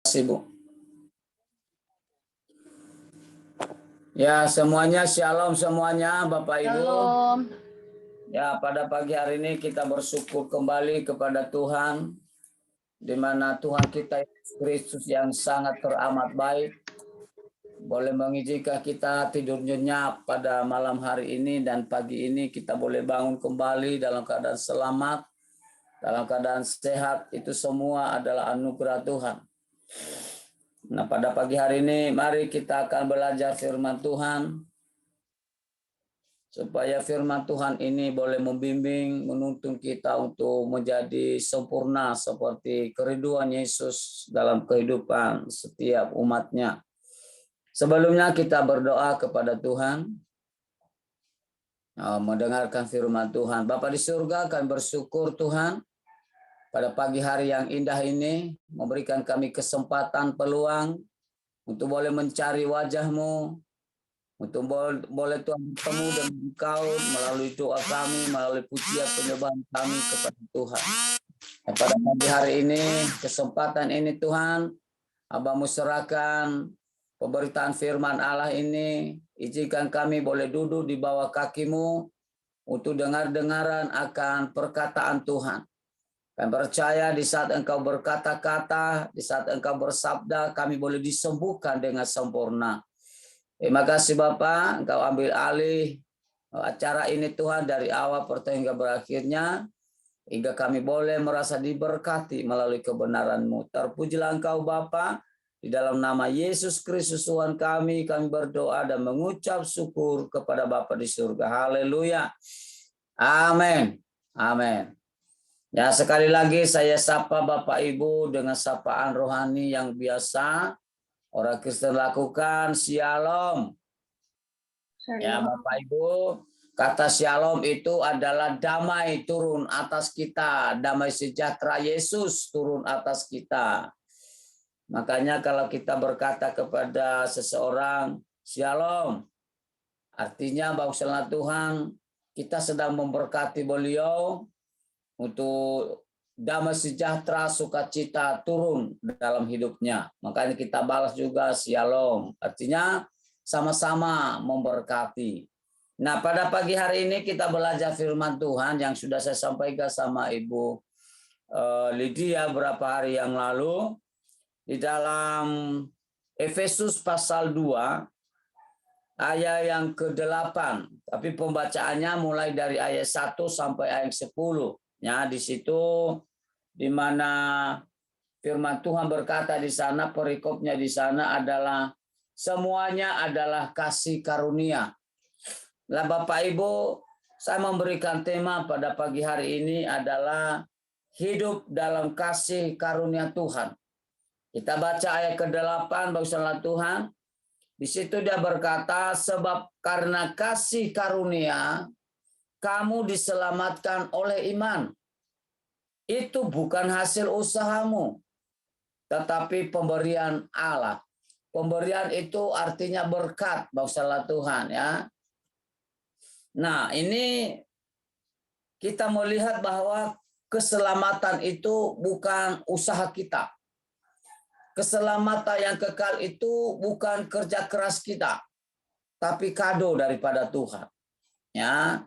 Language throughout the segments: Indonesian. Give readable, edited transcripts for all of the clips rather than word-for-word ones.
Kasih, Bu. Ya, semuanya shalom semuanya Bapak Ibu. Shalom. Ya, pada pagi hari ini kita bersyukur kembali kepada Tuhan, di mana Tuhan kita Yesus Kristus yang sangat teramat baik boleh mengizinkan kita tidur nyenyak pada malam hari ini, dan pagi ini kita boleh bangun kembali dalam keadaan selamat, dalam keadaan sehat. Itu semua adalah anugerah Tuhan. Nah, pada pagi hari ini mari kita akan belajar firman Tuhan, supaya firman Tuhan ini boleh membimbing, menuntun kita untuk menjadi sempurna seperti kerinduan Yesus dalam kehidupan setiap umatnya. Sebelumnya kita berdoa kepada Tuhan, mendengarkan firman Tuhan. Bapa di surga, kami bersyukur Tuhan pada pagi hari yang indah ini, memberikan kami kesempatan, peluang untuk boleh mencari wajah-Mu, untuk boleh Tuhan bertemu dengan Engkau melalui doa kami, melalui pujian penyembahan kami kepada Tuhan. Dan pada pagi hari ini, kesempatan ini Tuhan, Abang-Mu serahkan pemberitaan firman Allah ini. Izinkan kami boleh duduk di bawah kaki-Mu untuk dengar-dengaran akan perkataan Tuhan. Kami percaya di saat Engkau berkata-kata, di saat Engkau bersabda, kami boleh disembuhkan dengan sempurna. Terima kasih Bapak, Engkau ambil alih acara ini Tuhan dari awal pertengahan hingga berakhirnya, hingga kami boleh merasa diberkati melalui kebenaran-Mu. Terpujilah Engkau Bapa, di dalam nama Yesus Kristus Tuhan kami berdoa dan mengucap syukur kepada Bapa di surga. Haleluya. Amin. Amin. Ya, sekali lagi saya sapa Bapak Ibu dengan sapaan rohani yang biasa orang Kristen lakukan. Shalom. Ya Bapak Ibu, kata shalom itu adalah damai turun atas kita, damai sejahtera Yesus turun atas kita. Makanya kalau kita berkata kepada seseorang shalom, artinya bahwa Tuhan kita sedang memberkati beliau untuk damai sejahtera, sukacita turun dalam hidupnya. Makanya kita balas juga shalom, artinya sama-sama memberkati. Nah, pada pagi hari ini kita belajar firman Tuhan yang sudah saya sampaikan sama Ibu Lydia beberapa hari yang lalu di dalam Efesus pasal 2 ayat yang ke-8. Tapi pembacaannya mulai dari ayat 1 sampai ayat 10. Ya, di situ di mana firman Tuhan berkata di sana, perikopnya di sana adalah semuanya adalah kasih karunia. Lah Bapak Ibu, saya memberikan tema pada pagi hari ini adalah hidup dalam kasih karunia Tuhan. Kita baca ayat ke-8, bagusanlah Tuhan. Di situ dia berkata, sebab karena kasih karunia kamu diselamatkan oleh iman. Itu bukan hasil usahamu, tetapi pemberian Allah. Pemberian itu artinya berkat, bagusanlah Tuhan ya. Nah, ini kita melihat bahwa keselamatan itu bukan usaha kita. Keselamatan yang kekal itu bukan kerja keras kita, tapi kado daripada Tuhan. Ya.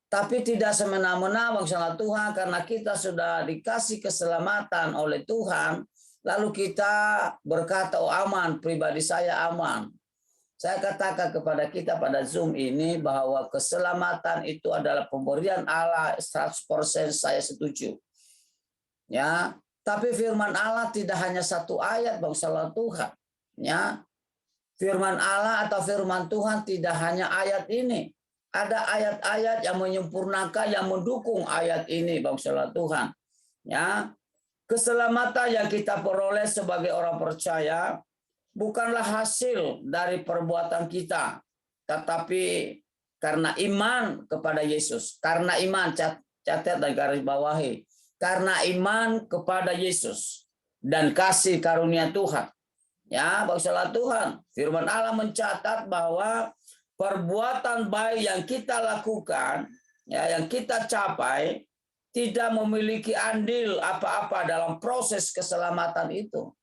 Tapi tidak semena-mena bangsanya Tuhan, karena kita sudah dikasih keselamatan oleh Tuhan, lalu kita berkata, oh aman, pribadi saya aman. Saya katakan kepada kita pada Zoom ini bahwa keselamatan itu adalah pemberian Allah 100%, saya setuju. Ya, tapi firman Allah tidak hanya satu ayat bangsanya Tuhan. Ya. Firman Allah atau firman Tuhan tidak hanya ayat ini. Ada ayat-ayat yang menyempurnakan, yang mendukung ayat ini, bangsanya Tuhan. Ya, keselamatan yang kita peroleh sebagai orang percaya bukanlah hasil dari perbuatan kita, tetapi karena iman kepada Yesus. Karena iman, catat dan garis bawahi. Karena iman kepada Yesus dan kasih karunia Tuhan. Ya, bangsanya Tuhan. Firman Allah mencatat bahwa perbuatan baik yang kita lakukan, ya, yang kita capai, tidak memiliki andil apa-apa dalam proses keselamatan itu.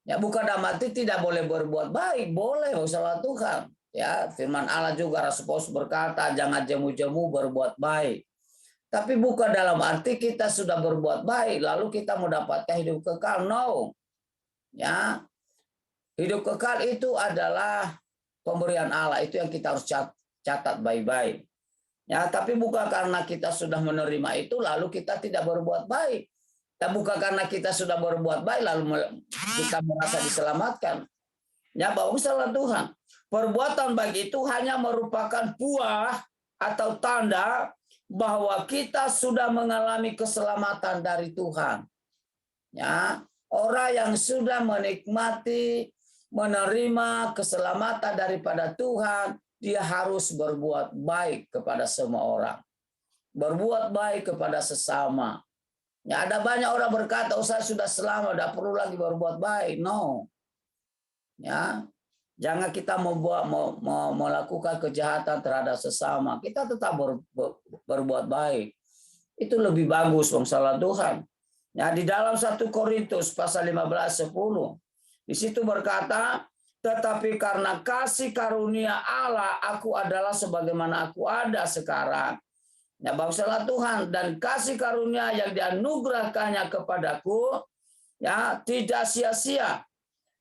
Ya, bukan dalam arti tidak boleh berbuat baik, boleh salah Tuhan. Ya, firman Allah juga Rasul Paulus berkata, jangan jemu-jemu berbuat baik. Tapi bukan dalam arti kita sudah berbuat baik lalu kita mendapatkan hidup kekal. No. Ya. Hidup kekal itu adalah pemberian Allah, itu yang kita harus catat baik-baik. Ya, tapi bukan karena kita sudah menerima itu lalu kita tidak berbuat baik. Dan bukan karena kita sudah berbuat baik lalu kita merasa diselamatkan. Ya, bahwa salah Tuhan. Perbuatan baik itu hanya merupakan buah atau tanda bahwa kita sudah mengalami keselamatan dari Tuhan. Ya, orang yang sudah menikmati, menerima keselamatan daripada Tuhan, dia harus berbuat baik kepada semua orang. Berbuat baik kepada sesama. Ya, ada banyak orang berkata, oh saya sudah selamat, tidak perlu lagi berbuat baik. No. Ya, jangan kita melakukan kejahatan terhadap sesama. Kita tetap berbuat baik. Itu lebih bagus, salah Tuhan. Ya, di dalam 1 Korintus pasal 15:10, di situ berkata, tetapi karena kasih karunia Allah, aku adalah sebagaimana aku ada sekarang. Ya, bangsalah Tuhan, dan kasih karunia yang dianugerahkannya kepadaku, ya, tidak sia-sia.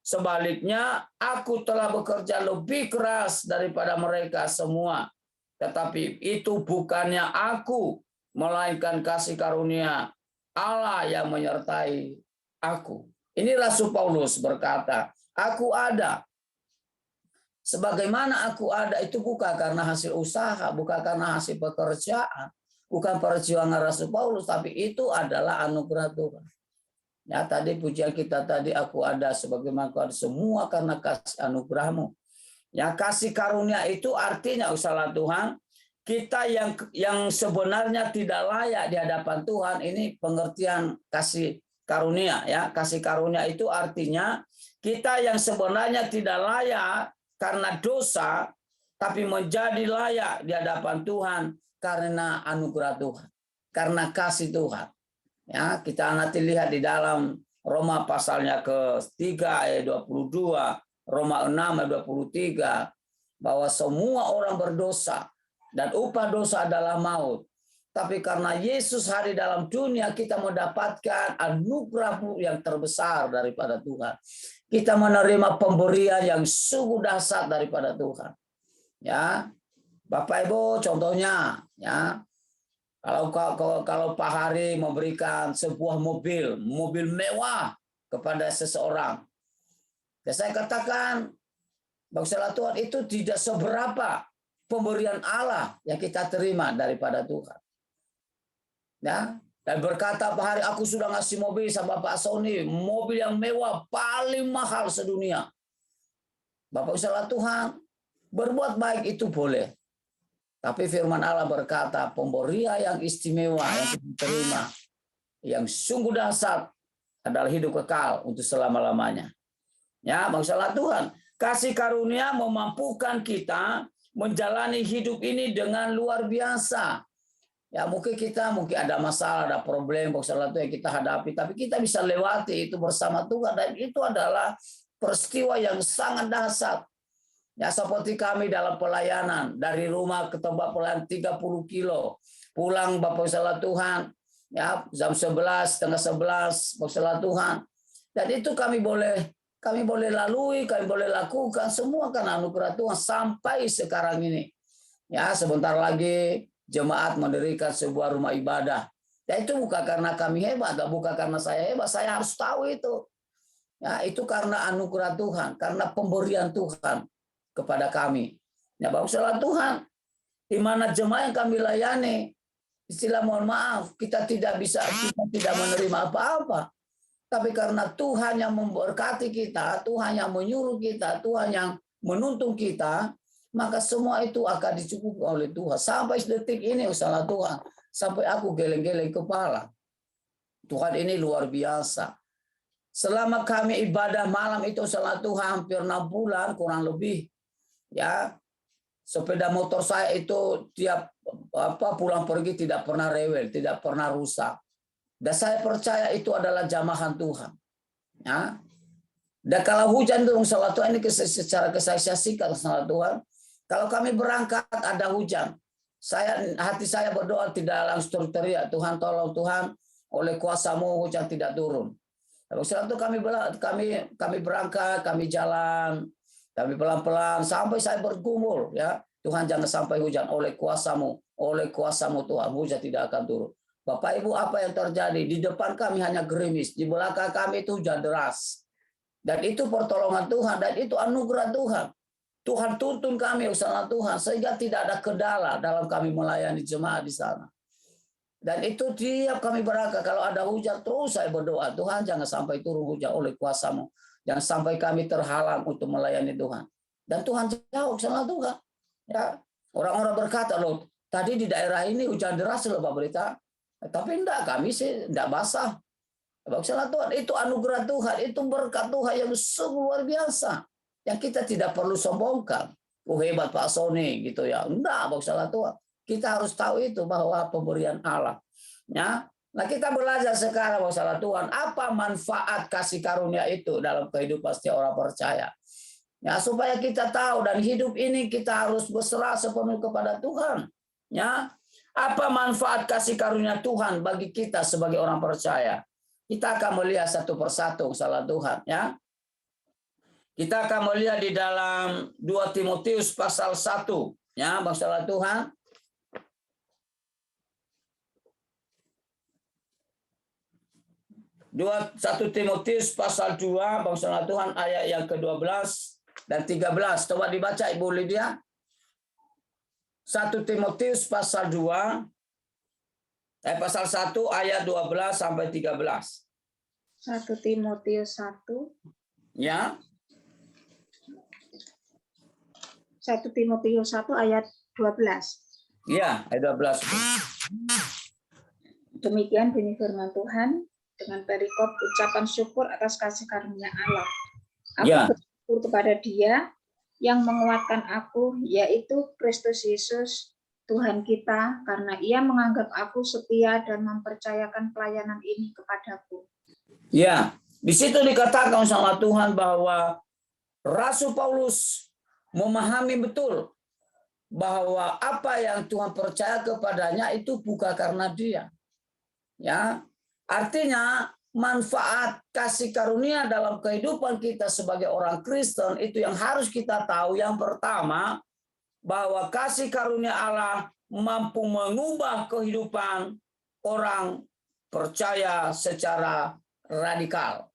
Sebaliknya, aku telah bekerja lebih keras daripada mereka semua. Tetapi itu bukannya aku, melainkan kasih karunia Allah yang menyertai aku. Ini Rasul Paulus berkata, aku ada. Sebagaimana aku ada itu bukan karena hasil usaha, bukan karena hasil pekerjaan, bukan perjuangan Rasul Paulus, tapi itu adalah anugerah Tuhan. Ya, tadi pujian kita tadi, aku ada sebagaimana aku ada, semua karena kasih anugerahmu. Ya, kasih karunia itu artinya salah Tuhan, kita yang sebenarnya tidak layak di hadapan Tuhan, ini pengertian kasih karunia, ya. Kasih karunia itu artinya kita yang sebenarnya tidak layak karena dosa, tapi menjadi layak di hadapan Tuhan karena anugerah Tuhan, karena kasih Tuhan. Ya, kita nanti lihat di dalam Roma pasalnya ke-3 ayat 22, Roma 6 ayat 23, bahwa semua orang berdosa dan upah dosa adalah maut. Tapi karena Yesus hari dalam dunia, kita mendapatkan anugerah yang terbesar daripada Tuhan. Kita menerima pemberian yang sungguh dahsyat daripada Tuhan. Ya, Bapak Ibu, contohnya, ya, kalau Pak Hari memberikan sebuah mobil mewah kepada seseorang, ya saya katakan, bangsa Tuhan itu tidak seberapa pemberian Allah yang kita terima daripada Tuhan. Ya, dan berkata Pak Hari, aku sudah ngasih mobil sama Pak Sony, mobil yang mewah, paling mahal sedunia. Bapak salah Tuhan, berbuat baik itu boleh. Tapi firman Allah berkata, pemberian yang istimewa yang kita terima, yang sungguh dahsyat adalah hidup kekal untuk selama-lamanya. Ya, masalah Tuhan, kasih karunia memampukan kita menjalani hidup ini dengan luar biasa. Ya, mungkin ada masalah, ada problem, masalah itu yang kita hadapi, tapi kita bisa lewati itu bersama Tuhan, dan itu adalah peristiwa yang sangat dahsyat. Ya, seperti kami dalam pelayanan, dari rumah ke tempat pelayanan 30 kilo, pulang Bapak salah Tuhan, ya jam 11, setengah 11, Bapak salah Tuhan. Dan itu kami boleh lalui, kami boleh lakukan semua karena anugerah Tuhan sampai sekarang ini. Ya, sebentar lagi jemaat mendirikan sebuah rumah ibadah. Ya, itu bukan karena kami hebat, bukan karena saya hebat, saya harus tahu itu. Ya, itu karena anugerah Tuhan, karena pemberian Tuhan kepada kami. Ya, baiklah Tuhan, di mana jemaat yang kami layani, istilah mohon maaf, kita tidak menerima apa-apa. Tapi karena Tuhan yang memberkati kita, Tuhan yang menyuruh kita, Tuhan yang menuntun kita, maka semua itu akan dicukupi oleh Tuhan. Sampai detik ini, usaha Tuhan, sampai aku geleng-geleng kepala. Tuhan ini luar biasa. Selama kami ibadah malam itu, usaha Tuhan hampir 6 bulan kurang lebih. Ya, sepeda motor saya itu tiap pulang pergi tidak pernah rewel, tidak pernah rusak. Dan saya percaya itu adalah jamahan Tuhan. Ya. Dan kalau hujan itu salah Tuhan ini secara kesaksian salah Tuhan. Kalau kami berangkat ada hujan, hati saya berdoa tidak langsung teriak, Tuhan tolong Tuhan, oleh kuasa-Mu hujan tidak turun. Lalu setelah itu kami berangkat, kami jalan, kami pelan-pelan sampai saya bergumul ya. Tuhan jangan sampai hujan, oleh kuasa-Mu Tuhan, hujan tidak akan turun. Bapak Ibu, apa yang terjadi? Di depan kami hanya gerimis, di belakang kami itu hujan deras. Dan itu pertolongan Tuhan, dan itu anugerah Tuhan. Tuhan tuntun kami usaha Tuhan, sehingga tidak ada kendala dalam kami melayani jemaat di sana. Dan itu tiap kami berangkat, kalau ada hujan, terus saya berdoa, Tuhan jangan sampai turun hujan oleh kuasa-Mu. Jangan sampai kami terhalang untuk melayani Tuhan. Dan Tuhan jawab sama Tuhan. Ya, orang-orang berkata, loh, tadi di daerah ini hujan deras loh Pak Berita. Tapi enggak, kami sih enggak basah. Maksudnya Tuhan, itu anugerah Tuhan, itu berkat Tuhan yang sungguh luar biasa. Yang kita tidak perlu sombongkan. Oh hebat Pak Sony gitu ya. Enggak, maksudnya Tuhan. Kita harus tahu itu bahwa pemberian Allah. Ya. Nah kita belajar sekarang maksudnya Tuhan. Apa manfaat kasih karunia itu dalam kehidupan setiap orang percaya. Ya, supaya kita tahu dan hidup ini kita harus berserah sepenuhnya kepada Tuhan. Ya. Apa manfaat kasih karunia Tuhan bagi kita sebagai orang percaya? Kita akan melihat satu persatu salah Tuhan ya. Kita akan melihat di dalam 2 Timotius pasal 1 ya, masalah Tuhan. 1 Timotius pasal 2 masalah Tuhan ayat yang ke-12 dan 13. Coba dibaca Ibu Lydia. 1 Timotius pasal 2 pasal 1 ayat 12 sampai 13. 1 Timotius 1. Ya. 1 Timotius 1 ayat 12. Ya, ayat 12. Demikian bunyi firman Tuhan dengan perikop ucapan syukur atas kasih karunia Allah. Aku bersyukur kepada Dia yang menguatkan aku, yaitu Kristus Yesus Tuhan kita, karena Ia menganggap aku setia dan mempercayakan pelayanan ini kepadaku. Ya, di situ dikatakan sama Tuhan bahwa Rasul Paulus memahami betul bahwa apa yang Tuhan percaya kepadanya itu bukan karena dia. Ya, artinya manfaat kasih karunia dalam kehidupan kita sebagai orang Kristen itu yang harus kita tahu. Yang pertama, bahwa kasih karunia Allah mampu mengubah kehidupan orang percaya secara radikal.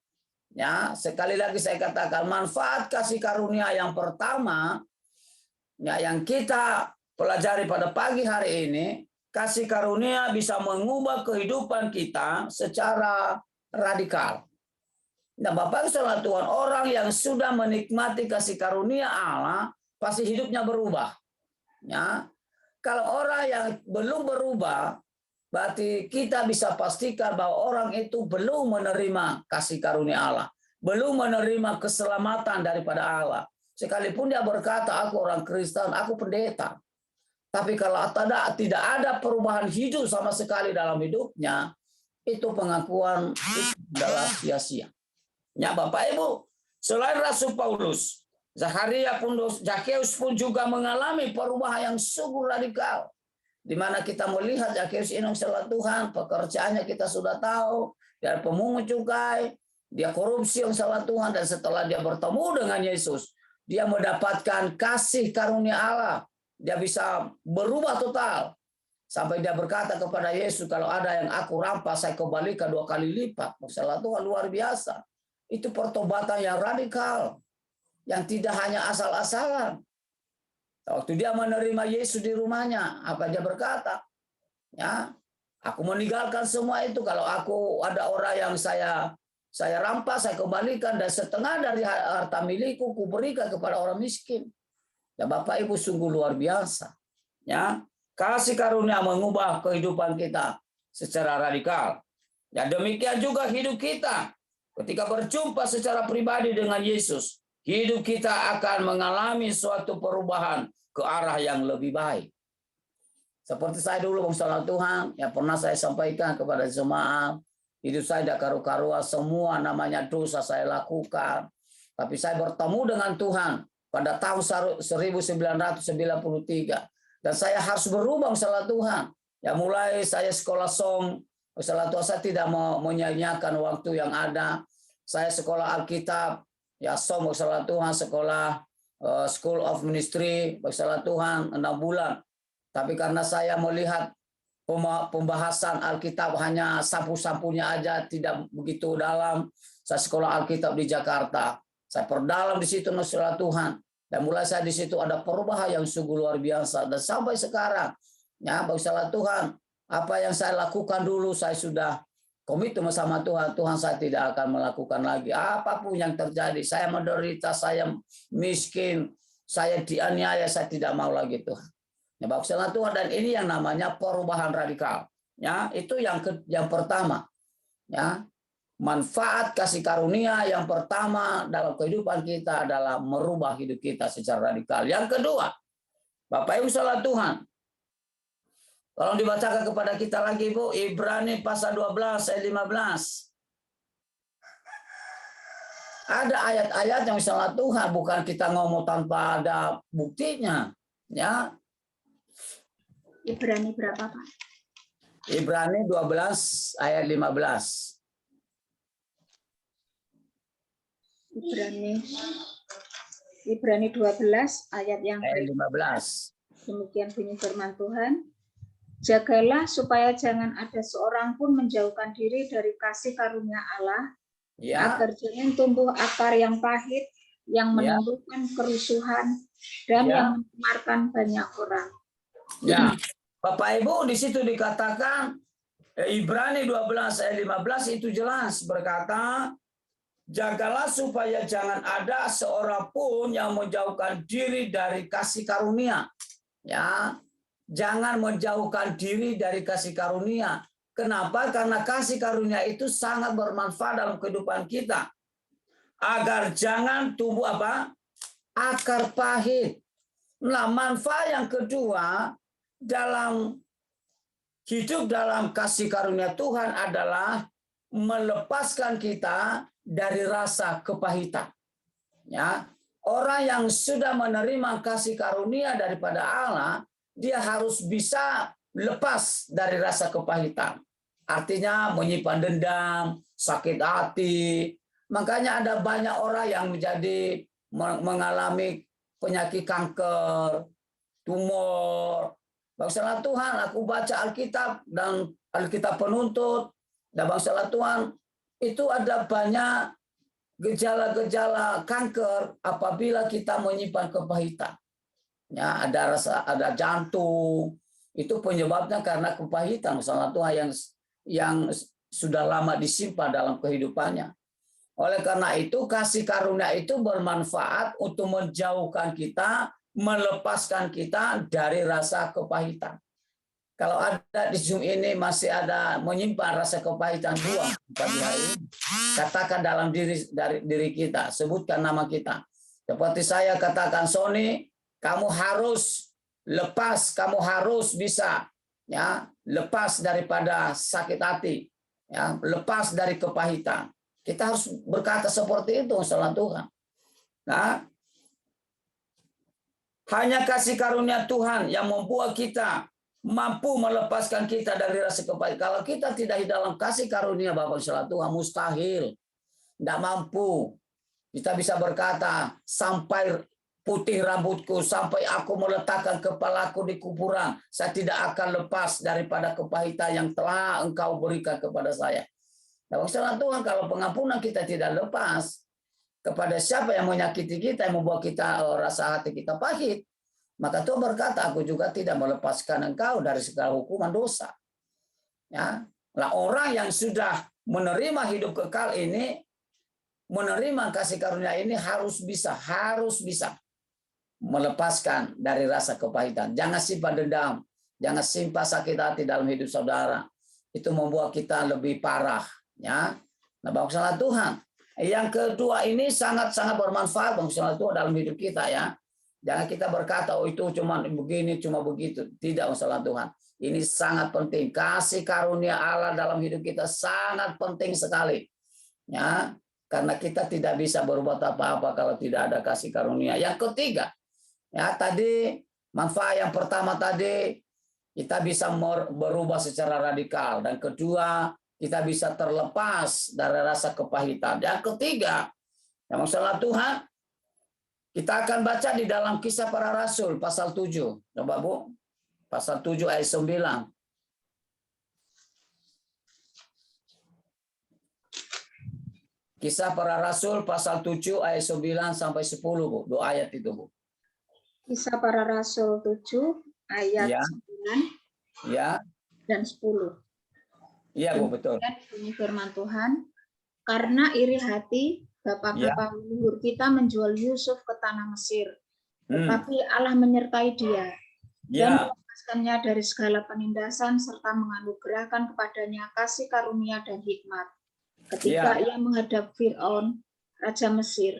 Ya, sekali lagi saya katakan manfaat kasih karunia yang pertama ya, yang kita pelajari pada pagi hari ini, kasih karunia bisa mengubah kehidupan kita secara radikal. Nah, Bapak saudara Tuhan, orang yang sudah menikmati kasih karunia Allah pasti hidupnya berubah. Ya, kalau orang yang belum berubah, berarti kita bisa pastikan bahwa orang itu belum menerima kasih karunia Allah, belum menerima keselamatan daripada Allah. Sekalipun dia berkata, aku orang Kristen, aku pendeta. Tapi kalau tidak ada perubahan hidup sama sekali dalam hidupnya, itu pengakuan itu adalah sia-sia. Ya Bapak Ibu, selain Rasul Paulus, Zakheus pun juga mengalami perubahan yang sungguh radikal. Di mana kita melihat Zakheus ini salah Tuhan, pekerjaannya kita sudah tahu, dia pemungut cukai, dia korupsi yang salah Tuhan, dan setelah dia bertemu dengan Yesus, dia mendapatkan kasih karunia Allah. Dia bisa berubah total. Sampai dia berkata kepada Yesus, kalau ada yang aku rampas, saya kembalikan 2 kali lipat. Salah Tuhan luar biasa. Itu pertobatan yang radikal. Yang tidak hanya asal-asalan. Waktu dia menerima Yesus di rumahnya, apa dia berkata? Ya, aku meninggalkan semua itu. Kalau aku ada orang yang saya rampas, saya kembalikan, dan setengah dari harta milikku kuberikan kepada orang miskin. Ya Bapak Ibu, sungguh luar biasa. Ya, kasih karunia mengubah kehidupan kita secara radikal. Ya demikian juga hidup kita. Ketika berjumpa secara pribadi dengan Yesus, hidup kita akan mengalami suatu perubahan ke arah yang lebih baik. Seperti saya dulu, saudara Tuhan, yang pernah saya sampaikan kepada jemaat, hidup saya tidak karu-karuan, semua namanya dosa saya lakukan. Tapi saya bertemu dengan Tuhan pada tahun 1993. Dan saya harus berubah salah Tuhan. Ya mulai saya sekolah song, salah Tuhan saya tidak mau menyanyiakan waktu yang ada. Saya sekolah Alkitab, ya song salah Tuhan, sekolah School of Ministry, salah Tuhan 6 bulan. Tapi karena saya melihat pembahasan Alkitab hanya sapu-sapunya aja, tidak begitu dalam. Saya sekolah Alkitab di Jakarta. Saya perdalam di situ salah Tuhan. Dan mulai saya di situ ada perubahan yang sungguh luar biasa. Dan sampai sekarang, ya salah Tuhan, apa yang saya lakukan dulu saya sudah komitmen sama Tuhan. Tuhan, saya tidak akan melakukan lagi. Apapun yang terjadi, saya menderita, saya miskin, saya dianiaya, saya tidak mau lagi Tuhan. Ya, salah Tuhan, dan ini yang namanya perubahan radikal. Ya, itu yang pertama. Ya, manfaat kasih karunia yang pertama dalam kehidupan kita adalah merubah hidup kita secara radikal. Yang kedua, Bapak Ibu salah Tuhan, tolong dibacakan kepada kita lagi, Bu, Ibrani pasal 12 ayat 15. Ada ayat-ayat yang salah Tuhan, bukan kita ngomong tanpa ada buktinya. Ya. Ibrani berapa, Pak? Ibrani 12 ayat 15. Ibrani 12 ayat yang ayat 15. Demikian bunyi firman Tuhan. Jagalah supaya jangan ada seorang pun menjauhkan diri dari kasih karunia Allah, Ya. agar jangan tumbuh akar yang pahit, yang menimbulkan kerusuhan, dan yang mencemarkan banyak orang. Ya, Bapak Ibu, di situ dikatakan Ibrani 12 ayat 15 itu jelas berkata, jagalah supaya jangan ada seorang pun yang menjauhkan diri dari kasih karunia. Ya, jangan menjauhkan diri dari kasih karunia. Kenapa? Karena kasih karunia itu sangat bermanfaat dalam kehidupan kita. Agar jangan tumbuh akar pahit. Nah, manfaat yang kedua dalam hidup dalam kasih karunia Tuhan adalah melepaskan kita dari rasa kepahitan. Ya, orang yang sudah menerima kasih karunia daripada Allah, dia harus bisa lepas dari rasa kepahitan. Artinya menyimpan dendam, sakit hati. Makanya ada banyak orang yang mengalami penyakit kanker, tumor. Bangsa Tuhan, aku baca Alkitab dan Alkitab penuntut, dan bangsa Tuhan, itu ada banyak gejala-gejala kanker apabila kita menyimpan kepahitan. Ya, ada jantung, itu penyebabnya karena kepahitan bangsa Tuhan yang sudah lama disimpan dalam kehidupannya. Oleh karena itu, kasih karunia itu bermanfaat untuk menjauhkan kita, melepaskan kita dari rasa kepahitan. Kalau ada di Zoom ini masih ada menyimpan rasa kepahitan, buang pagi hari ini. Katakan dalam diri kita, sebutkan nama kita. Seperti saya katakan, Sony, kamu harus lepas, kamu harus bisa ya lepas daripada sakit hati, ya lepas dari kepahitan. Kita harus berkata seperti itu, salah Tuhan. Nah, hanya kasih karunia Tuhan yang membuat kita mampu melepaskan kita dari rasa kepahitan. Kalau kita tidak di dalam kasih karunia Bapa salah Tuhan, mustahil. Tidak mampu. Kita bisa berkata, sampai putih rambutku, sampai aku meletakkan kepalaku di kuburan, saya tidak akan lepas daripada kepahitan yang telah Engkau berikan kepada saya. Nah, salah Tuhan, kalau pengampunan kita tidak lepas kepada siapa yang menyakiti kita, yang membuat kita rasa hati kita pahit, maka Tuhan berkata, aku juga tidak melepaskan engkau dari segala hukuman dosa. Ya, nah, orang yang sudah menerima hidup kekal ini, menerima kasih karunia ini harus bisa melepaskan dari rasa kepahitan. Jangan simpan dendam, jangan simpan sakit hati dalam hidup saudara. Itu membuat kita lebih parah. Ya, nah bangsa Tuhan. Yang kedua ini sangat-sangat bermanfaat bangsa Tuhan dalam hidup kita ya. Jangan kita berkata, oh itu cuma begini, cuma begitu. Tidak masalah Tuhan. Ini sangat penting. Kasih karunia Allah dalam hidup kita sangat penting sekali. Ya, karena kita tidak bisa berbuat apa-apa kalau tidak ada kasih karunia. Yang ketiga, ya tadi manfaat yang pertama tadi kita bisa berubah secara radikal, dan kedua kita bisa terlepas dari rasa kepahitan. Yang ketiga, yang masalah Tuhan, kita akan baca di dalam Kisah Para Rasul pasal 7. Coba Bu, pasal 7 ayat 9. Kisah Para Rasul pasal 7 ayat 9 sampai 10, Bu. 2 ayat itu, Bu. Kisah Para Rasul 7 ayat Ya. 9 Ya. dan 10. Iya, Bu, betul. Ini firman Tuhan, karena iri hati bapak-bapak leluhur kita menjual Yusuf ke tanah Mesir. Tetapi Allah menyertai dia dan melepaskannya dari segala penindasan serta menganugerahkan kepadanya kasih karunia dan hikmat. Ketika ia menghadap Fir'aun, Raja Mesir,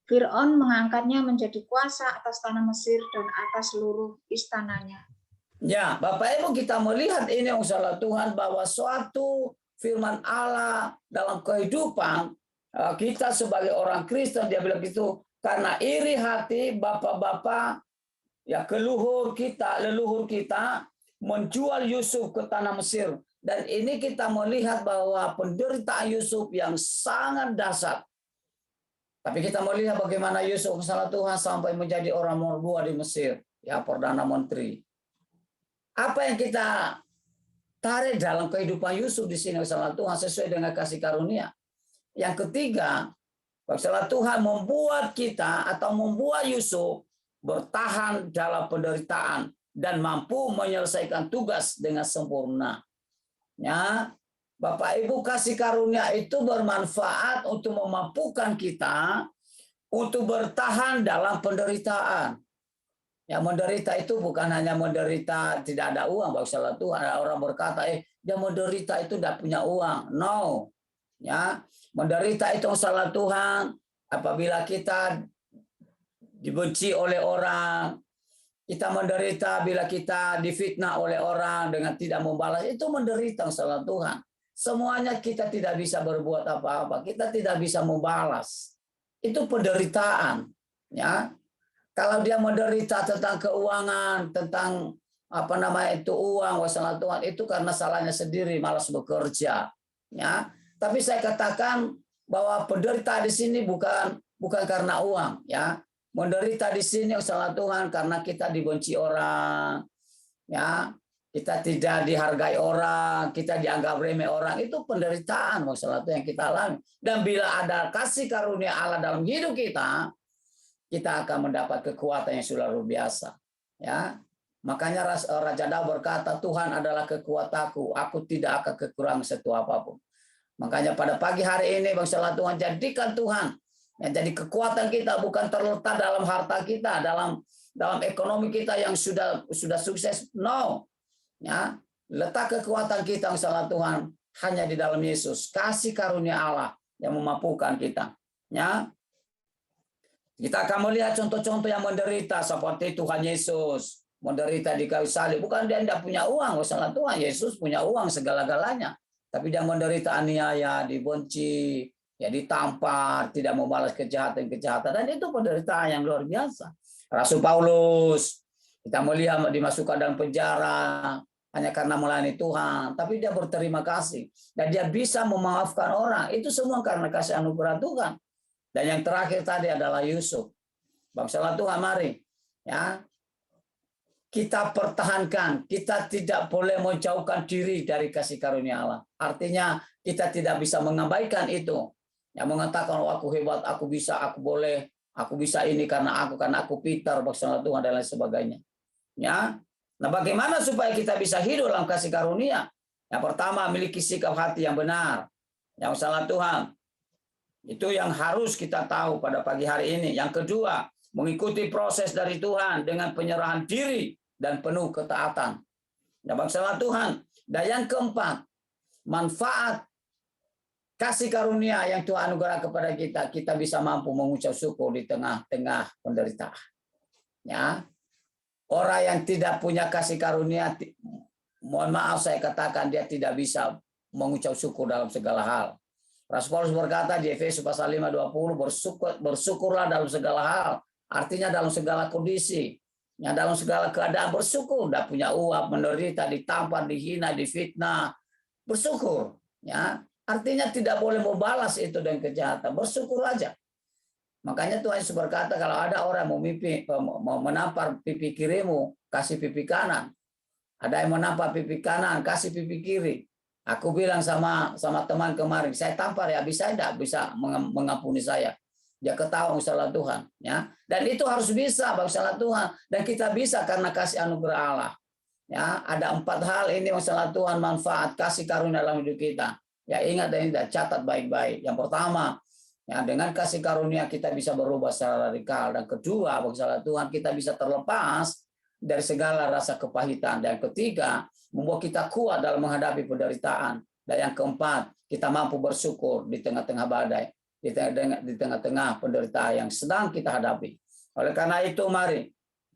Fir'aun mengangkatnya menjadi kuasa atas tanah Mesir dan atas seluruh istananya. Ya, Bapak Ibu, kita melihat ini masalah Tuhan, bahwa suatu firman Allah dalam kehidupan kita sebagai orang Kristen, dia bilang gitu, karena iri hati bapak-bapak, ya leluhur kita menjual Yusuf ke tanah Mesir. Dan ini kita melihat bahwa penderitaan Yusuf yang sangat dahsyat. Tapi kita melihat bagaimana Yusuf masalah Tuhan sampai menjadi orang nomor 2 di Mesir, ya Perdana Menteri. Apa yang kita tarik dalam kehidupan Yusuf di sini masalah Tuhan sesuai dengan kasih karunia. Yang ketiga, masalah Tuhan membuat kita atau membuat Yusuf bertahan dalam penderitaan dan mampu menyelesaikan tugas dengan sempurna. Ya, Bapak Ibu, kasih karunia itu bermanfaat untuk memampukan kita untuk bertahan dalam penderitaan. Ya, menderita itu bukan hanya menderita tidak ada uang, masalah Tuhan. Ada orang berkata, dia menderita itu tidak punya uang. No. Ya, menderita itu masalah Tuhan apabila kita dibenci oleh orang, kita menderita bila kita difitnah oleh orang dengan tidak membalas, itu menderita salah Tuhan. Semuanya kita tidak bisa berbuat apa-apa, kita tidak bisa membalas. Itu penderitaan, ya. Kalau dia menderita tentang keuangan, tentang uang, wasalah Tuhan, itu karena salahnya sendiri, malas bekerja, ya. Tapi saya katakan bahwa penderitaan di sini bukan karena uang, ya. Menderita di sini salah Tuhan karena kita dibenci orang, ya, kita tidak dihargai orang, kita dianggap remeh orang, itu penderitaan masalah itu yang kita alami. Dan bila ada kasih karunia Allah dalam hidup kita akan mendapat kekuatan yang sudah luar biasa, ya. Makanya Raja Daud berkata, Tuhan adalah kekuatanku, aku tidak akan kekurangan satu apapun. Makanya pada pagi hari ini masalah Tuhan, jadikan Tuhan yang jadi kekuatan kita bukan terletak dalam harta kita, dalam ekonomi kita yang sudah sukses. No. Ya, letak kekuatan kita masalah Tuhan hanya di dalam Yesus. Kasih karunia Allah yang memampukan kita. Ya. Kita akan melihat contoh-contoh yang menderita seperti Tuhan Yesus menderita di kayu salib. Bukan dia tidak punya uang, masalah Tuhan. Yesus punya uang segala-galanya. Tapi dia menderita aniaya, dibenci, ya ditampar, tidak membalas kejahatan-kejahatan, dan itu penderitaan yang luar biasa. Rasul Paulus kita melihat dimasukkan dalam penjara hanya karena melayani Tuhan, tapi dia berterima kasih dan dia bisa memaafkan orang. Itu semua karena kasih anugerah Tuhan. Dan yang terakhir tadi adalah Yusuf. Bangsa Tuhan, mari ya kita pertahankan, kita tidak boleh menjauhkan diri dari kasih karunia Allah. Artinya kita tidak bisa mengabaikan itu. Yang mengatakan, oh, aku hebat, aku bisa, aku boleh, aku bisa ini karena aku pintar, maksudnya Tuhan dan lain sebagainya. Ya, nah bagaimana supaya kita bisa hidup dalam kasih karunia? Yang pertama, miliki sikap hati yang benar. Yang masalah Tuhan, itu yang harus kita tahu pada pagi hari ini. Yang kedua, mengikuti proses dari Tuhan dengan penyerahan diri dan penuh ketaatan. Ya, masalah Tuhan. Dan yang keempat, manfaat kasih karunia yang Tuhan anugerah kepada kita, kita bisa mampu mengucap syukur di tengah-tengah penderitaan. Ya, orang yang tidak punya kasih karunia, mohon maaf saya katakan, dia tidak bisa mengucap syukur dalam segala hal. Rasul Paulus berkata di Efesus pasal 5:20, bersyukurlah dalam segala hal. Artinya dalam segala kondisi, ya dalam segala keadaan bersyukur. Tidak punya uang, menderita, ditampar, dihina, difitnah, bersyukur. Ya, artinya tidak boleh membalas itu dengan kejahatan. Bersyukur aja. Makanya Tuhan Yesus berkata, kalau ada orang mau menampar pipi kirimu, kasih pipi kanan. Ada yang menampar pipi kanan, kasih pipi kiri. Aku bilang sama teman kemarin, saya tampar ya, bisa tidak bisa mengampuni saya. Dia ketawa, salah Tuhan, ya. Dan itu harus bisa, salah Tuhan. Dan kita bisa karena kasih anugerah Allah. Ya, ada 4 hal ini masalah Tuhan, manfaat kasih karunia dalam hidup kita. Ya, ingat dan ingat, catat baik-baik. Yang pertama, ya, dengan kasih karunia kita bisa berubah secara radikal. Dan kedua, masalah Tuhan, kita bisa terlepas dari segala rasa kepahitan. Dan ketiga, membuat kita kuat dalam menghadapi penderitaan. Dan yang keempat, kita mampu bersyukur di tengah-tengah badai, di tengah-tengah penderitaan yang sedang kita hadapi. Oleh karena itu, mari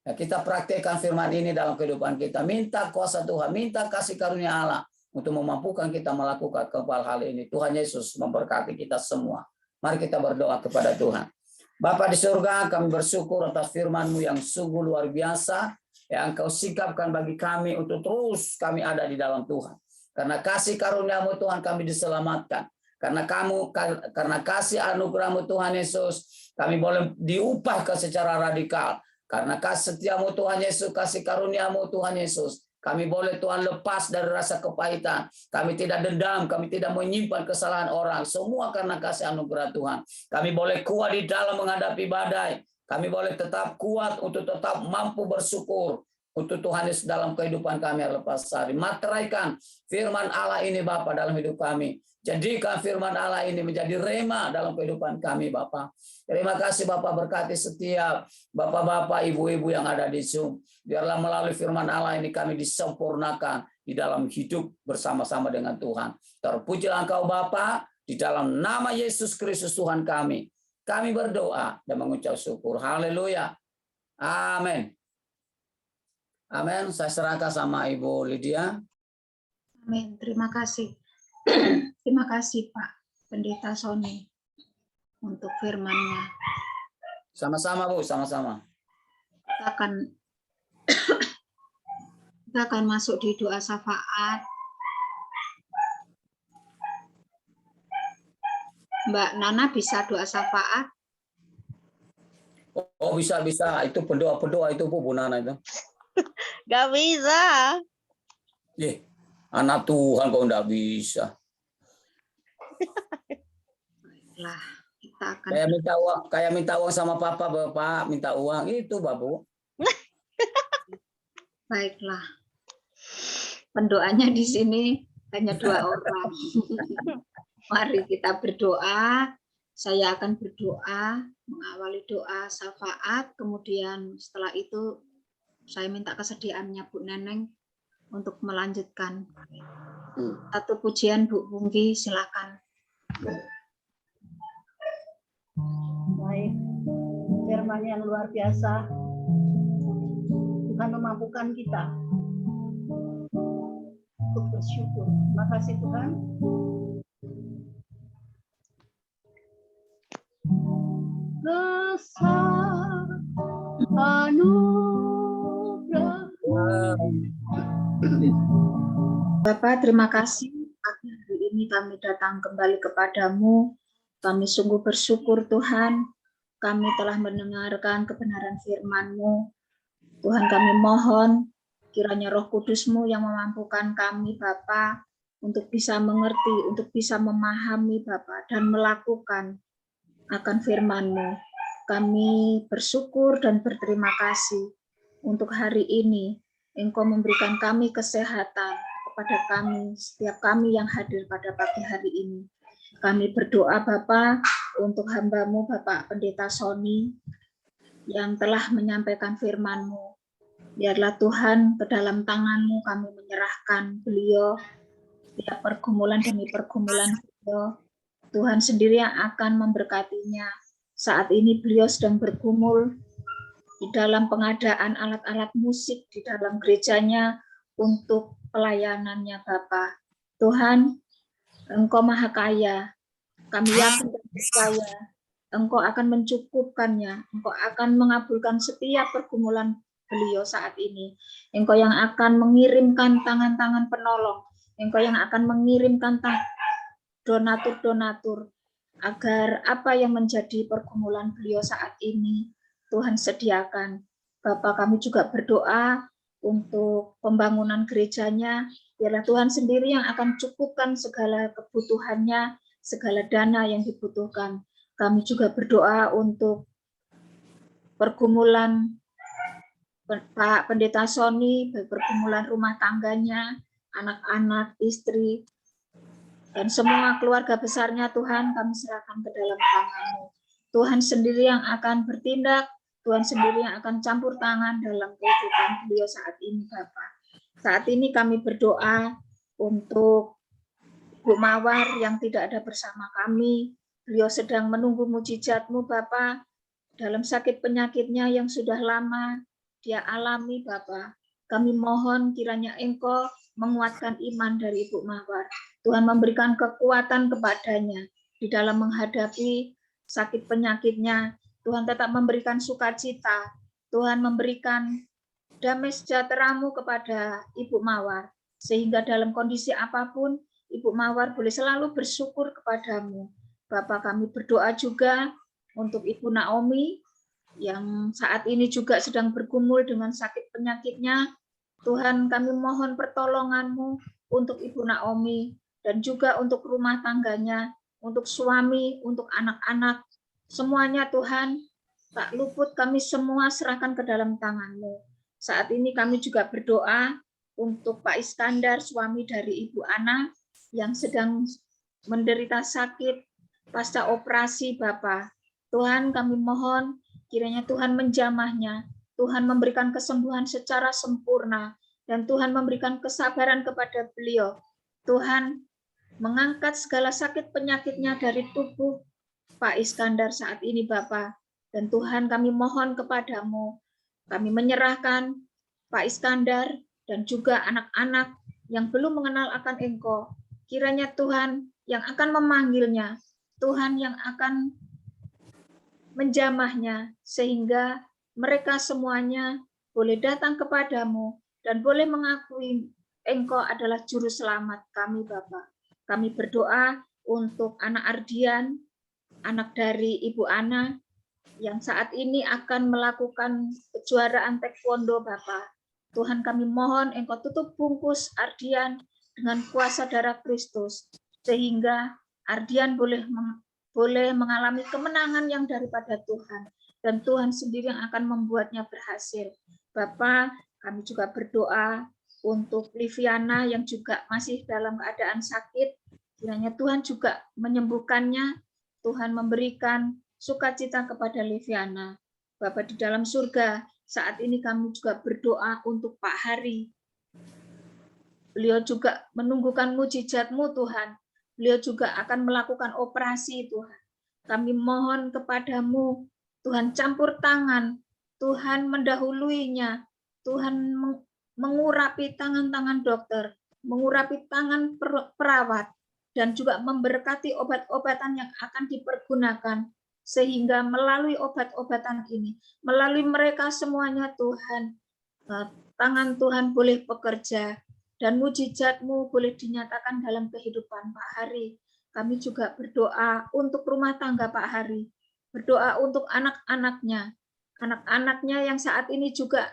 kita praktekkan firman ini dalam kehidupan kita. Minta kuasa Tuhan, minta kasih karunia Allah untuk memampukan kita melakukan hal ini. Tuhan Yesus memberkati kita semua. Mari kita berdoa kepada Tuhan. Bapa di surga, kami bersyukur atas firman-Mu yang sungguh luar biasa, yang Engkau sikapkan bagi kami untuk terus kami ada di dalam Tuhan. Karena kasih karunia-Mu Tuhan kami diselamatkan. Karena kasih anugerah-Mu Tuhan Yesus, kami boleh diubah secara radikal. Karena kasih setiamu Tuhan Yesus, kasih karuniamu Tuhan Yesus, kami boleh Tuhan lepas dari rasa kepahitan. Kami tidak dendam, kami tidak menyimpan kesalahan orang. Semua karena kasih anugerah Tuhan. Kami boleh kuat di dalam menghadapi badai. Kami boleh tetap kuat untuk tetap mampu bersyukur untuk Tuhan Yesus dalam kehidupan kami lepas hari. Materaikan firman Allah ini Bapa dalam hidup kami. Jadikan firman Allah ini menjadi rema dalam kehidupan kami Bapa. Terima kasih Bapak, berkati setiap Bapak-Bapak, Ibu-Ibu yang ada di Zoom. Biarlah melalui firman Allah ini kami disempurnakan di dalam hidup bersama-sama dengan Tuhan. Terpujilah Engkau Bapa, di dalam nama Yesus Kristus Tuhan kami. Kami berdoa dan mengucap syukur. Haleluya. Amin. Amin. Saya serahkan sama Ibu Lydia. Amin. Terima kasih. Terima kasih Pak Pendeta Sony untuk firman-Nya. Sama-sama Bu, sama-sama. Kita akan masuk di doa syafaat. Mbak Nana bisa doa syafaat? Oh bisa. Itu pendoa itu Bu Nana itu. Gak bisa. Anak Tuhan kok enggak bisa. Baiklah, kita akan Kayak minta uang sama Papa, Bapak minta uang itu, Bapak. Baiklah. Pendoanya di sini hanya 2 orang. Mari kita berdoa. Saya akan berdoa, mengawali doa syafaat, kemudian setelah itu saya minta kesediaannya Bu Neneng untuk melanjutkan. Satu pujian Bu Pungki, silakan. Baik, firman yang luar biasa. Tuhan memampukan kita untuk bersyukur. Terima kasih Tuhan. Besar anugerah. Bapak, terima kasih. Pagi hari ini kami datang kembali kepadamu. Kami sungguh bersyukur Tuhan. Kami telah mendengarkan kebenaran firman-Mu. Tuhan, kami mohon kiranya Roh Kudus-Mu yang memampukan kami Bapa untuk bisa mengerti, untuk bisa memahami Bapa dan melakukan akan firman-Mu. Kami bersyukur dan berterima kasih untuk hari ini. Engkau memberikan kami kesehatan kepada kami, setiap kami yang hadir pada pagi hari ini. Kami berdoa Bapa untuk hamba-Mu Bapak Pendeta Sony yang telah menyampaikan firman-Mu. Biarlah Tuhan ke dalam tangan-Mu kami menyerahkan beliau, setiap pergumulan demi pergumulan beliau. Tuhan sendiri yang akan memberkatinya. Saat ini beliau sedang bergumul di dalam pengadaan alat-alat musik di dalam gerejanya untuk pelayanannya Bapa. Tuhan, Engkau Maha Kaya. Kami yakin dan percaya Engkau akan mencukupkannya. Engkau akan mengabulkan setiap pergumulan beliau saat ini. Engkau yang akan mengirimkan tangan-tangan penolong. Engkau yang akan mengirimkan donatur-donatur agar apa yang menjadi pergumulan beliau saat ini Tuhan sediakan. Bapak, kami juga berdoa untuk pembangunan gerejanya. Biarlah Tuhan sendiri yang akan cukupkan segala kebutuhannya, segala dana yang dibutuhkan. Kami juga berdoa untuk pergumulan Pak Pendeta Sony, pergumulan rumah tangganya, anak-anak, istri, dan semua keluarga besarnya Tuhan kami serahkan ke dalam tangan-Mu. Tuhan sendiri yang akan bertindak, Tuhan sendiri yang akan campur tangan dalam kehidupan beliau saat ini, Bapak. Saat ini kami berdoa untuk Bu Mawar yang tidak ada bersama kami. Beliau sedang menunggu mujizat-Mu, Bapak, dalam sakit penyakitnya yang sudah lama dia alami, Bapak. Kami mohon kiranya Engkau menguatkan iman dari Ibu Mawar. Tuhan memberikan kekuatan kepadanya di dalam menghadapi sakit penyakitnya. Tuhan tetap memberikan sukacita. Tuhan memberikan damai sejahtera-Mu kepada Ibu Mawar. Sehingga dalam kondisi apapun, Ibu Mawar boleh selalu bersyukur kepadamu. Bapak, kami berdoa juga untuk Ibu Naomi yang saat ini juga sedang bergumul dengan sakit penyakitnya. Tuhan, kami mohon pertolongan-Mu untuk Ibu Naomi dan juga untuk rumah tangganya, untuk suami, untuk anak-anak. Semuanya Tuhan, tak luput kami semua serahkan ke dalam tangan-Mu. Saat ini kami juga berdoa untuk Pak Iskandar, suami dari Ibu Ana, yang sedang menderita sakit pasca operasi, Bapak. Tuhan, kami mohon kiranya Tuhan menjamahnya, Tuhan memberikan kesembuhan secara sempurna, dan Tuhan memberikan kesabaran kepada beliau. Tuhan mengangkat segala sakit penyakitnya dari tubuh Pak Iskandar saat ini, Bapak. Dan Tuhan, kami mohon kepadamu, kami menyerahkan Pak Iskandar dan juga anak-anak yang belum mengenal akan Engkau. Kiranya Tuhan yang akan memanggilnya, Tuhan yang akan menjamahnya, sehingga mereka semuanya boleh datang kepadamu dan boleh mengakui Engkau adalah juru selamat kami, Bapak. Kami berdoa untuk anak Ardian, anak dari Ibu Ana, yang saat ini akan melakukan kejuaraan taekwondo, Bapak. Tuhan, kami mohon Engkau tutup bungkus Ardian dengan kuasa darah Kristus, sehingga Ardian boleh mengalami kemenangan yang daripada Tuhan, dan Tuhan sendiri yang akan membuatnya berhasil. Bapak, kami juga berdoa untuk Liviana yang juga masih dalam keadaan sakit. Kiranya Tuhan juga menyembuhkannya, Tuhan memberikan sukacita kepada Liviana. Bapa di dalam surga, saat ini kami juga berdoa untuk Pak Hari. Beliau juga menunggukan mujizat-Mu, Tuhan. Beliau juga akan melakukan operasi, Tuhan. Kami mohon kepadamu, Tuhan campur tangan, Tuhan mendahuluinya, Tuhan mengurapi tangan-tangan dokter, mengurapi tangan perawat, dan juga memberkati obat-obatan yang akan dipergunakan, sehingga melalui obat-obatan ini, melalui mereka semuanya Tuhan, tangan Tuhan boleh bekerja, dan mujizat-Mu boleh dinyatakan dalam kehidupan Pak Hari. Kami juga berdoa untuk rumah tangga Pak Hari, berdoa untuk anak-anaknya, anak-anaknya yang saat ini juga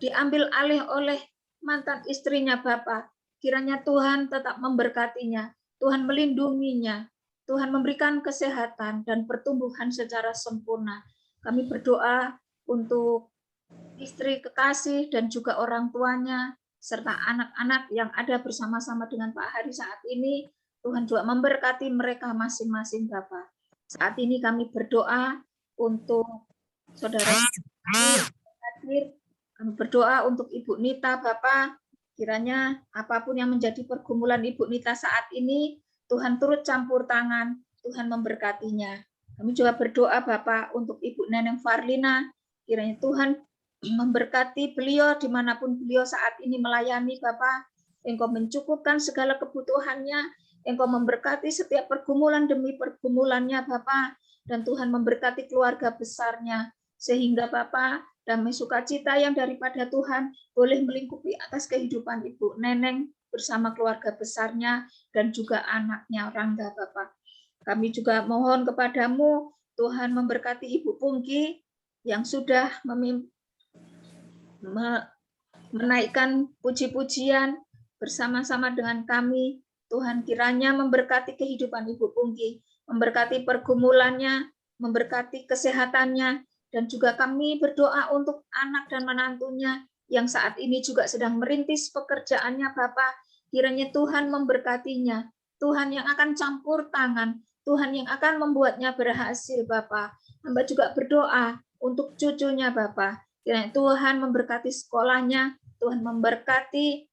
diambil alih oleh mantan istrinya Bapak. Kiranya Tuhan tetap memberkatinya, Tuhan melindunginya, Tuhan memberikan kesehatan dan pertumbuhan secara sempurna. Kami berdoa untuk istri kekasih dan juga orang tuanya, serta anak-anak yang ada bersama-sama dengan Pak Hari saat ini. Tuhan juga memberkati mereka masing-masing, Bapak. Saat ini kami berdoa untuk saudara hadir. Kami berdoa untuk Ibu Nita, Bapak. Kiranya apapun yang menjadi pergumulan Ibu Nita saat ini, Tuhan turut campur tangan, Tuhan memberkatinya. Kami juga berdoa, Bapak, untuk Ibu Neneng Farlina. Kiranya Tuhan memberkati beliau dimanapun beliau saat ini melayani, Bapak. Engkau mencukupkan segala kebutuhannya, Engkau memberkati setiap pergumulan demi pergumulannya Bapa, dan Tuhan memberkati keluarga besarnya, sehingga Bapa, damai sukacita yang daripada Tuhan boleh melingkupi atas kehidupan Ibu Neneng bersama keluarga besarnya dan juga anaknya Rangga Bapa. Kami juga mohon kepadamu, Tuhan memberkati Ibu Pungki yang sudah menaikkan puji-pujian bersama-sama dengan kami. Tuhan kiranya memberkati kehidupan Ibu Pungki, memberkati pergumulannya, memberkati kesehatannya, dan juga kami berdoa untuk anak dan menantunya yang saat ini juga sedang merintis pekerjaannya Bapak. Kiranya Tuhan memberkatinya, Tuhan yang akan campur tangan, Tuhan yang akan membuatnya berhasil Bapak. Hamba juga berdoa untuk cucunya Bapak. Kiranya Tuhan memberkati sekolahnya, Tuhan memberkati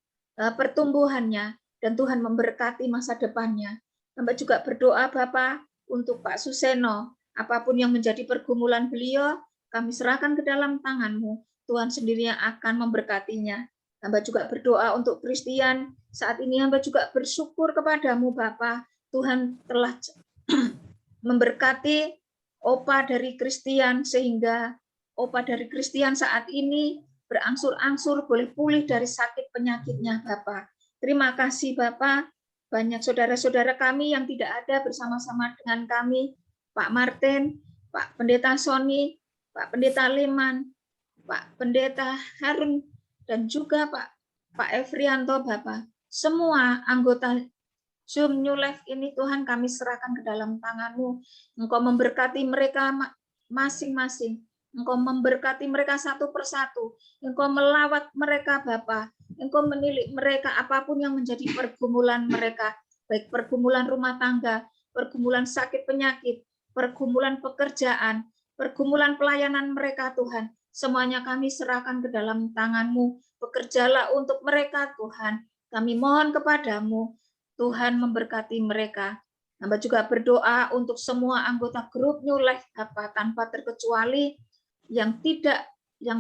pertumbuhannya, dan Tuhan memberkati masa depannya. Hamba juga berdoa Bapak untuk Pak Suseno, apapun yang menjadi pergumulan beliau, kami serahkan ke dalam tangan-Mu. Tuhan sendiri yang akan memberkatinya. Hamba juga berdoa untuk Christian. Saat ini hamba juga bersyukur kepadamu Bapa. Tuhan telah memberkati opa dari Christian, sehingga opa dari Christian saat ini berangsur-angsur boleh pulih dari sakit penyakitnya Bapa. Terima kasih Bapak, banyak saudara-saudara kami yang tidak ada bersama-sama dengan kami, Pak Martin, Pak Pendeta Sony, Pak Pendeta Leman, Pak Pendeta Harun, dan juga Pak Efrianto Bapak. Semua anggota Zoom New Life ini Tuhan kami serahkan ke dalam tangan-Mu. Engkau memberkati mereka masing-masing. Engkau memberkati mereka satu persatu. Engkau melawat mereka Bapa. Engkau menilik mereka apapun yang menjadi pergumulan mereka, baik pergumulan rumah tangga, pergumulan sakit penyakit, pergumulan pekerjaan, pergumulan pelayanan mereka Tuhan. Semuanya kami serahkan ke dalam tangan-Mu. Bekerjalah untuk mereka Tuhan. Kami mohon kepadamu, Tuhan memberkati mereka. Hamba juga berdoa untuk semua anggota grup New Life Bapa, tanpa terkecuali yang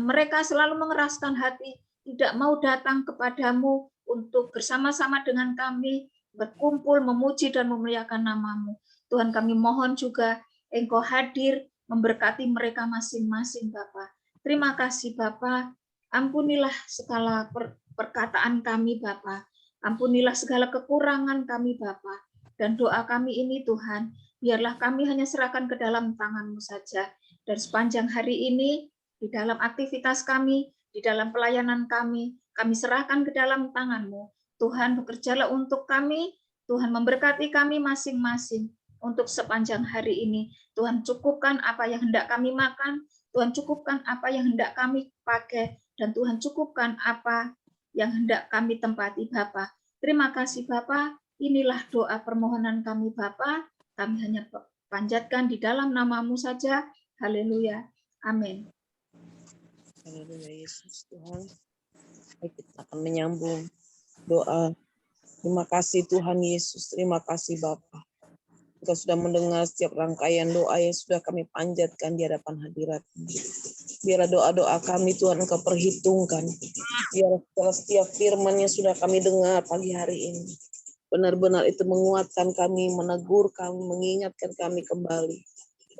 mereka selalu mengeraskan hati, tidak mau datang kepadamu untuk bersama-sama dengan kami berkumpul memuji dan memuliakan nama-Mu. Tuhan kami mohon juga Engkau hadir memberkati mereka masing-masing Bapa. Terima kasih Bapa. Ampunilah segala perkataan kami Bapa. Ampunilah segala kekurangan kami Bapa. Dan doa kami ini Tuhan, biarlah kami hanya serahkan ke dalam tangan-Mu saja. Dan sepanjang hari ini, di dalam aktivitas kami, di dalam pelayanan kami serahkan ke dalam tangan-Mu. Tuhan bekerjalah untuk kami, Tuhan memberkati kami masing-masing untuk sepanjang hari ini. Tuhan cukupkan apa yang hendak kami makan, Tuhan cukupkan apa yang hendak kami pakai, dan Tuhan cukupkan apa yang hendak kami tempati Bapa. Terima kasih Bapa, inilah doa permohonan kami Bapa, kami hanya panjatkan di dalam nama-Mu saja. Haleluya. Amin. Haleluya Yesus Tuhan. Baik, kita akan menyambung doa. Terima kasih Tuhan Yesus, terima kasih Bapa. Kita sudah mendengar setiap rangkaian doa yang sudah kami panjatkan di hadapan hadirat-Mu. Biarlah doa-doa kami Tuhan Engkau perhitungkan. Biarlah setiap firman yang sudah kami dengar pagi hari ini benar-benar itu menguatkan kami, menegur kami, mengingatkan kami kembali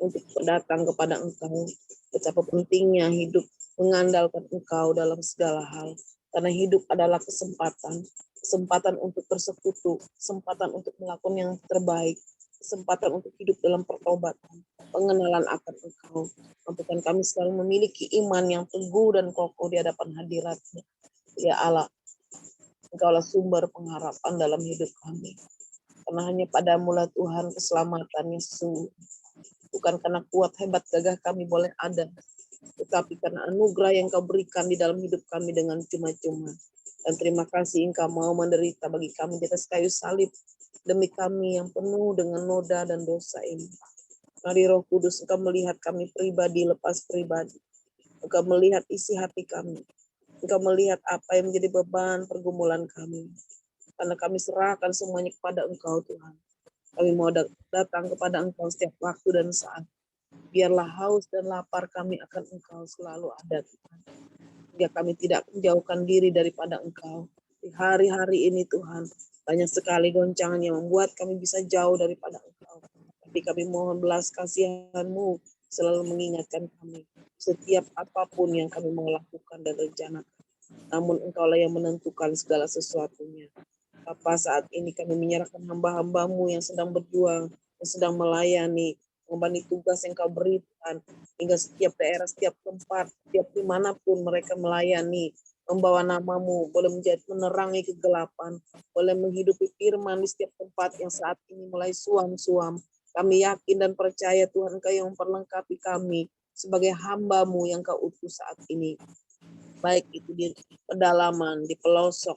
untuk datang kepada Engkau. Betapa pentingnya hidup mengandalkan Engkau dalam segala hal. Karena hidup adalah kesempatan untuk bersekutu, kesempatan untuk melakukan yang terbaik, kesempatan untuk hidup dalam pertobatan, pengenalan akan Engkau. Mampukan kami selalu memiliki iman yang teguh dan kokoh di hadapan hadirat-Mu. Ya Allah, Engkaulah sumber pengharapan dalam hidup kami. Karena hanya padamu-lah Tuhan keselamatan yang sesungguhnya. Bukan karena kuat hebat gagah kami boleh ada, tetapi karena anugerah yang Kau berikan di dalam hidup kami dengan cuma-cuma. Dan terima kasih Engkau mau menderita bagi kami di atas kayu salib, demi kami yang penuh dengan noda dan dosa ini. Mari Roh Kudus Engkau melihat kami pribadi lepas pribadi. Engkau melihat isi hati kami. Engkau melihat apa yang menjadi beban pergumulan kami. Karena kami serahkan semuanya kepada Engkau Tuhan. Kami mau datang kepada Engkau setiap waktu dan saat. Biarlah haus dan lapar kami akan Engkau selalu ada Tuhan. Hingga kami tidak menjauhkan diri daripada Engkau. Di hari-hari ini Tuhan, banyak sekali goncangan yang membuat kami bisa jauh daripada Engkau. Tapi kami mohon belas kasihan-Mu selalu mengingatkan kami setiap apapun yang kami mau lakukan dan rencanakan. Namun Engkaulah yang menentukan segala sesuatunya. Bapa, saat ini kami menyerahkan hamba-hamba-Mu yang sedang berjuang, yang sedang melayani, mengemban tugas yang Kau berikan, hingga setiap daerah, setiap tempat, setiap dimanapun mereka melayani, membawa nama-Mu, boleh menjadi menerangi kegelapan, boleh menghidupi firman di setiap tempat yang saat ini mulai suam-suam. Kami yakin dan percaya Tuhan Engkau yang memperlengkapi kami sebagai hamba-Mu yang Kau utus saat ini. Baik itu di pedalaman, di pelosok,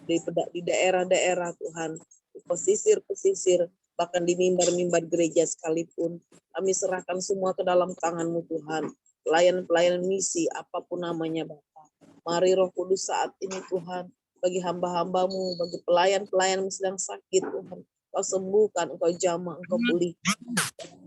di daerah-daerah Tuhan, di pesisir-pesisir, bahkan di mimbar-mimbar gereja sekalipun. Kami serahkan semua ke dalam tangan-Mu Tuhan. Pelayan-pelayan misi, apapun namanya Bapa. Mari Roh Kudus saat ini Tuhan, bagi hamba-hamba-Mu, bagi pelayan-pelayan yang sedang sakit Tuhan, Kau sembuhkan, Engkau jamah, Engkau pulihkan.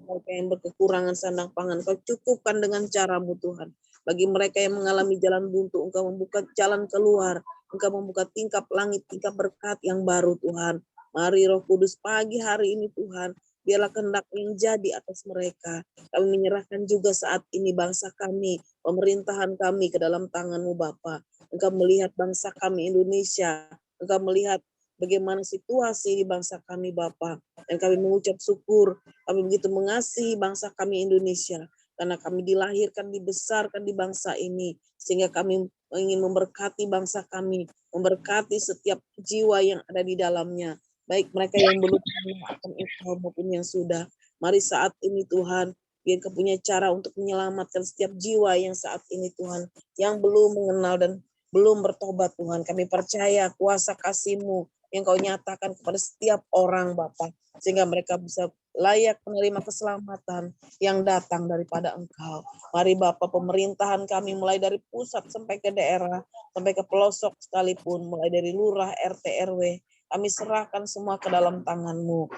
Mereka yang berkekurangan sandang pangan, Kau cukupkan dengan cara-Mu Tuhan. Bagi mereka yang mengalami jalan buntu, Engkau membuka jalan keluar, Engkau membuka tingkap langit, tingkap berkat yang baru Tuhan. Mari Roh Kudus pagi hari ini Tuhan, biarlah kehendak yang jadi atas mereka. Kami menyerahkan juga saat ini bangsa kami, pemerintahan kami ke dalam tangan-Mu Bapa. Engkau melihat bangsa kami Indonesia, Engkau melihat bagaimana situasi di bangsa kami Bapa. Dan kami mengucap syukur, kami begitu mengasihi bangsa kami Indonesia. Karena kami dilahirkan, dibesarkan di bangsa ini. Sehingga kami ingin memberkati bangsa kami, memberkati setiap jiwa yang ada di dalamnya. Baik mereka yang belum kenal akan Engkau maupun yang sudah. Mari saat ini Tuhan, biar Kau punya cara untuk menyelamatkan setiap jiwa yang saat ini Tuhan, yang belum mengenal dan belum bertobat Tuhan. Kami percaya kuasa kasih-Mu yang Kau nyatakan kepada setiap orang Bapa, sehingga mereka bisa layak menerima keselamatan yang datang daripada Engkau. Mari Bapa, pemerintahan kami mulai dari pusat sampai ke daerah, sampai ke pelosok sekalipun, mulai dari lurah, RT, RW, kami serahkan semua ke dalam tangan-Mu.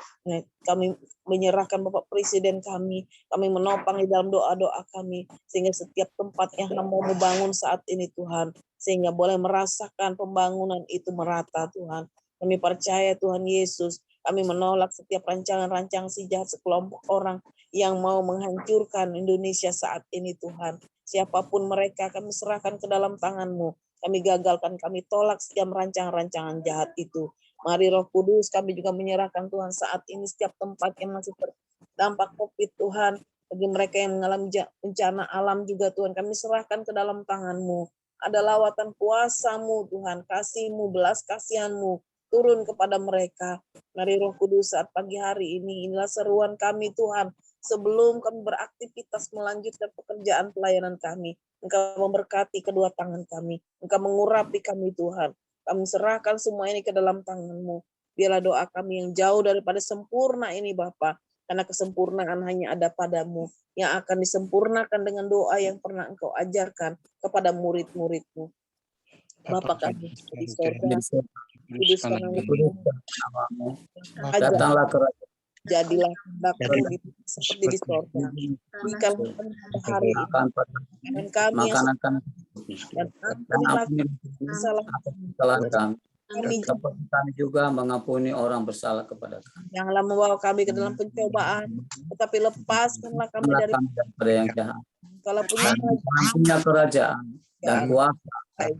Kami menyerahkan Bapak Presiden kami menopang di dalam doa-doa kami, sehingga setiap tempat yang hamba-Mu bangun saat ini Tuhan, sehingga boleh merasakan pembangunan itu merata Tuhan. Kami percaya Tuhan Yesus, kami menolak setiap rancangan-rancangan si jahat sekelompok orang yang mau menghancurkan Indonesia saat ini Tuhan. Siapapun mereka kami serahkan ke dalam tangan-Mu. Kami gagalkan, kami tolak setiap rancangan-rancangan jahat itu. Mari Roh Kudus, kami juga menyerahkan Tuhan saat ini setiap tempat yang masih terdampak COVID Tuhan. Bagi mereka yang mengalami bencana alam juga Tuhan, kami serahkan ke dalam tangan-Mu. Ada lawatan kuasa-Mu Tuhan, kasih-Mu, belas kasihan-Mu turun kepada mereka. Mari Roh Kudus saat pagi hari ini, inilah seruan kami Tuhan. Sebelum kami beraktivitas melanjutkan pekerjaan pelayanan kami, Engkau memberkati kedua tangan kami. Engkau mengurapi kami Tuhan. Kami serahkan semua ini ke dalam tangan-Mu. Biarlah doa kami yang jauh daripada sempurna ini Bapa. Karena kesempurnaan hanya ada pada-Mu. Yang akan disempurnakan dengan doa yang pernah Engkau ajarkan kepada murid-murid-Mu. Bapa kami di sorga, kuduskan Namamu, Kami datanglah kerajaan jadilah kehendak-Mu seperti di sorga. Berikan kami hari ini akan dan kami yang makanan kami dan dan ampunilah ampuni kesalahan kesalahan kami. kami, Kami juga mengampuni orang bersalah kepada kami. janganlah membawa kami ke dalam pencobaan, tetapi lepaskanlah kami Janganlah dari kami daripada yang jahat. kalau punya Dan Tuhan punya kerajaan dan kuasa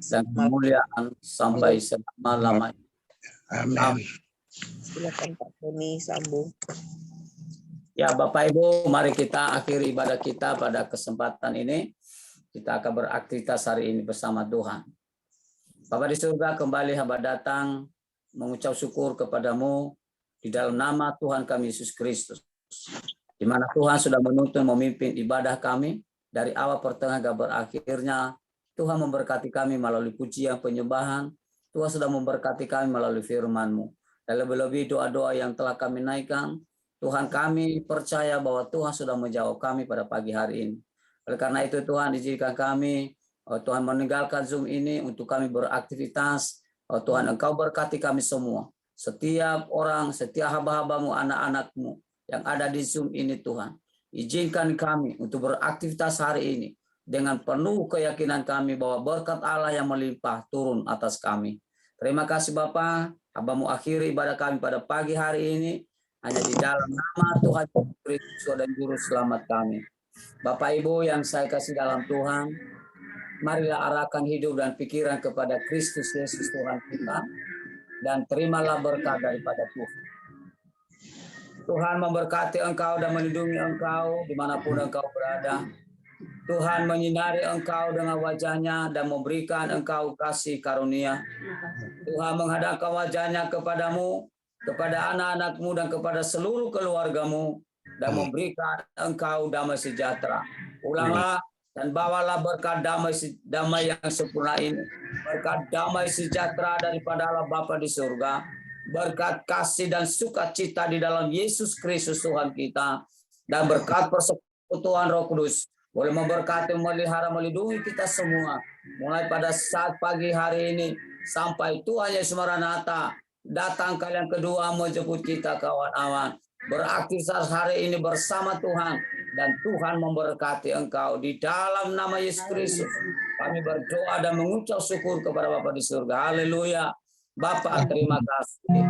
dan kemuliaan sampai selama-lamanya. Amin. Silakan Pak Tony sambung. Ya Bapak Ibu, mari kita akhiri ibadah kita pada kesempatan ini. Kita akan beraktivitas hari ini bersama Tuhan. Bapa di surga, kembali hamba datang mengucap syukur kepadamu di dalam nama Tuhan kami Yesus Kristus. Di mana Tuhan sudah menuntun memimpin ibadah kami dari awal pertengahan hingga berakhirnya. Tuhan memberkati kami melalui pujian penyembahan. Tuhan sudah memberkati kami melalui firman-Mu. Dan lebih-lebih doa-doa yang telah kami naikkan, Tuhan kami percaya bahwa Tuhan sudah menjawab kami pada pagi hari ini. Oleh karena itu Tuhan izinkan kami, Tuhan meninggalkan Zoom ini untuk kami beraktivitas. Tuhan Engkau berkati kami semua. Setiap orang, setiap hamba-hamba-Mu, anak-anak-Mu yang ada di Zoom ini Tuhan. Izinkan kami untuk beraktivitas hari ini dengan penuh keyakinan kami bahwa berkat Allah yang melimpah turun atas kami. Terima kasih Bapa, Hamba-Mu akhiri ibadah kami pada pagi hari ini hanya di dalam nama Tuhan Kristus dan Juru Selamat kami. Bapak Ibu yang saya kasih dalam Tuhan, marilah arahkan hidup dan pikiran kepada Kristus Yesus Tuhan kita, dan terimalah berkat daripada Tuhan. Tuhan memberkati engkau dan melindungi engkau dimanapun engkau berada. Tuhan menyinari engkau dengan wajahnya dan memberikan engkau kasih karunia. Tuhan menghadapkan wajahnya kepadamu, kepada anak-anakmu dan kepada seluruh keluargamu, dan memberikan engkau damai sejahtera. Ulanglah dan bawalah berkat damai yang sempurna ini. Berkat damai sejahtera daripada Allah Bapa di surga. Berkat kasih dan sukacita di dalam Yesus Kristus Tuhan kita. Dan berkat persekutuan Roh Kudus boleh memberkati, memelihara, melindungi kita semua. Mulai pada saat pagi hari ini sampai Tuhan Yesus Maranatha datang kalian kedua menjemput kita kawan-kawan. Berakhir saat hari ini bersama Tuhan. Dan Tuhan memberkati engkau. Di dalam nama Yesus Kristus kami berdoa dan mengucap syukur kepada Bapa di surga. Haleluya. Bapa, terima kasih.